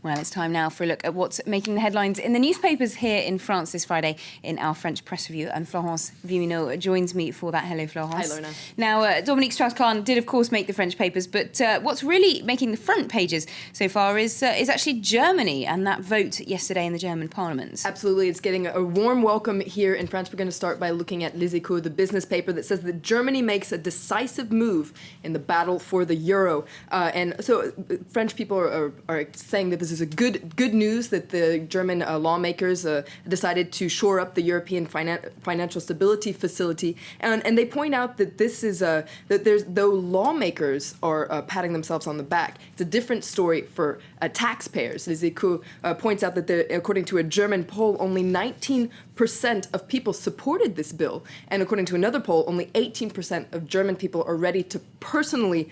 Well, it's time now for a look at what's making the headlines in the newspapers here in France this Friday in our French press review. And Florence Vimino joins me for that. Hello, Florence. Hi, Lorna. Now, Dominique Strauss-Kahn did, of course, make the French papers, but what's really making the front pages so far is actually Germany and that vote yesterday in the German parliament. Absolutely. It's getting a warm welcome here in France. We're going to start by looking at Les Echos, the business paper that says that Germany makes a decisive move in the battle for the euro. And so French people are saying that this is a good news that the German lawmakers decided to shore up the European financial stability facility, and they point out that this is though lawmakers are patting themselves on the back, it's a different story for taxpayers. Les Echos points out that according to a German poll, only 19% of people supported this bill, and according to another poll, only 18% of German people are ready to personally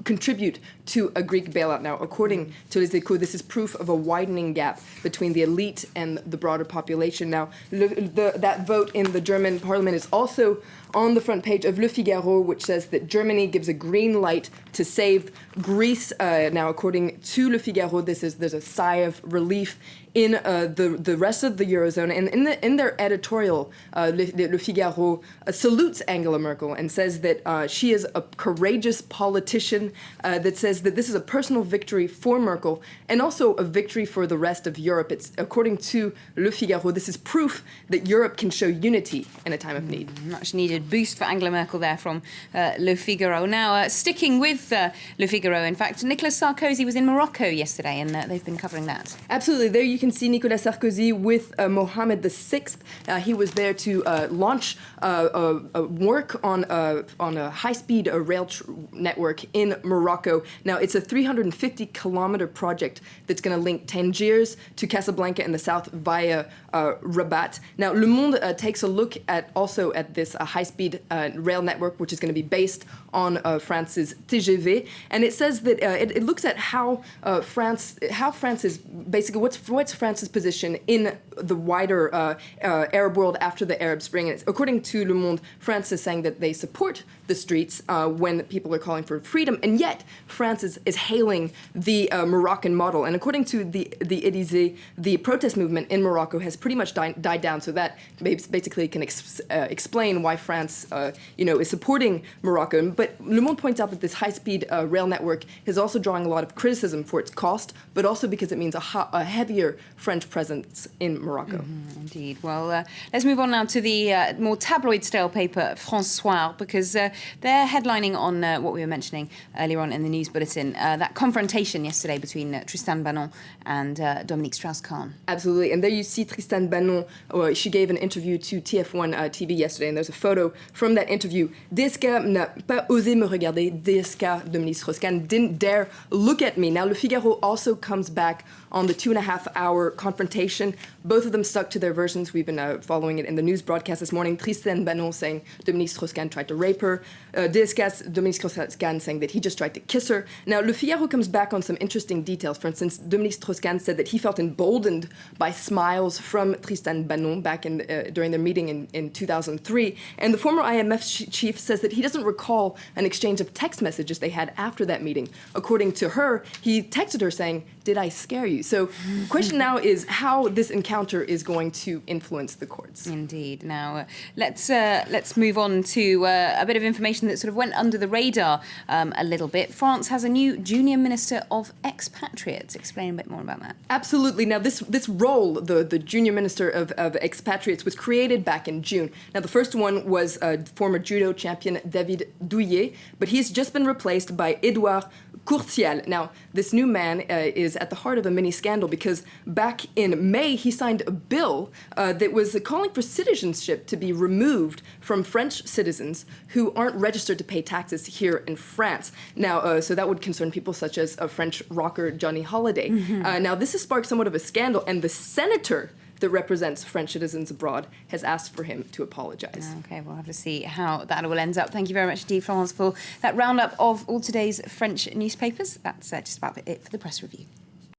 contribute to a Greek bailout. Now, according to Les Echos, this is proof of a widening gap between the elite and the broader population. Now, that vote in the German parliament is also on the front page of Le Figaro, which says that Germany gives a green light to save Greece. Now, according to Le Figaro, there's a sigh of relief in the rest of the Eurozone. And in their editorial, Le Figaro salutes Angela Merkel and says that she is a courageous politician, that says that this is a personal victory for Merkel and also a victory for the rest of Europe. It's, according to Le Figaro, this is proof that Europe can show unity in a time of need. Much needed boost for Angela Merkel there from Le Figaro. Now, sticking with Le Figaro, in fact, Nicolas Sarkozy was in Morocco yesterday, and they've been covering that. Absolutely. There you can see Nicolas Sarkozy with Mohammed VI. He was there to launch work on a high-speed rail network in Morocco. Now, it's a 350-kilometer project that's going to link Tangiers to Casablanca in the south via Rabat. Now, Le Monde takes a look at this high-speed rail network, which is going to be based on France's TGV, and it says that it looks at how France is basically what's France's position in the wider Arab world after the Arab Spring. And according to Le Monde, France is saying that they support the streets when people are calling for freedom, and yet France is hailing the Moroccan model. And according to the Élysée, the protest movement in Morocco has pretty much died down. So that basically can explain why France, is supporting Morocco. But Le Monde points out that this high-speed rail network is also drawing a lot of criticism for its cost, but also because it means a heavier French presence in Morocco. Indeed. Well, let's move on now to the more tabloid-style paper François, because they're headlining on what we were mentioning earlier on in the news bulletin, that confrontation yesterday between Tristan Banon and Dominique Strauss-Kahn. Absolutely. And there you see Tristan Banon. She gave an interview to TF1 TV yesterday, and there's a photo from that interview. DSK n'a pas osé me regarder. DSK, Dominique Strauss-Kahn, didn't dare look at me. Now, Le Figaro also comes back on the 2.5-hour confrontation. Both of them stuck to their versions. We've been following it in the news broadcast this morning. Tristan Banon saying Dominique Strauss-Kahn tried to rape her. DSK, Dominique Strauss-Kahn saying that he just tried to kiss her. Now, Le Figaro comes back on some interesting details. For instance, Dominique Strauss-Kahn said that he felt emboldened by smiles from Tristan Banon back during their meeting in 2003. And the former IMF chief says that he doesn't recall an exchange of text messages they had after that meeting. According to her, he texted her saying, "Did I scare you?" So the question now is how this encounter is going to influence the courts. Indeed. Now, let's move on to a bit of information that sort of went under the radar a little bit. France has a new junior minister of expatriates. Explain a bit more about that. Absolutely. Now, this role, the junior minister of expatriates, was created back in June. Now, the first one was former judo champion David Douillet, but he's just been replaced by Edouard Courtial. Now, this new man is at the heart of a mini scandal because back in May, he signed a bill that was calling for citizenship to be removed from French citizens who aren't registered to pay taxes here in France. Now, so that would concern people such as French rocker Johnny Hallyday. Now, this has sparked somewhat of a scandal, and the senator that represents French citizens abroad has asked for him to apologize. Okay, we'll have to see how that all ends up. Thank you very much indeed, Florence, for that roundup of all today's French newspapers. That's just about it for the press review.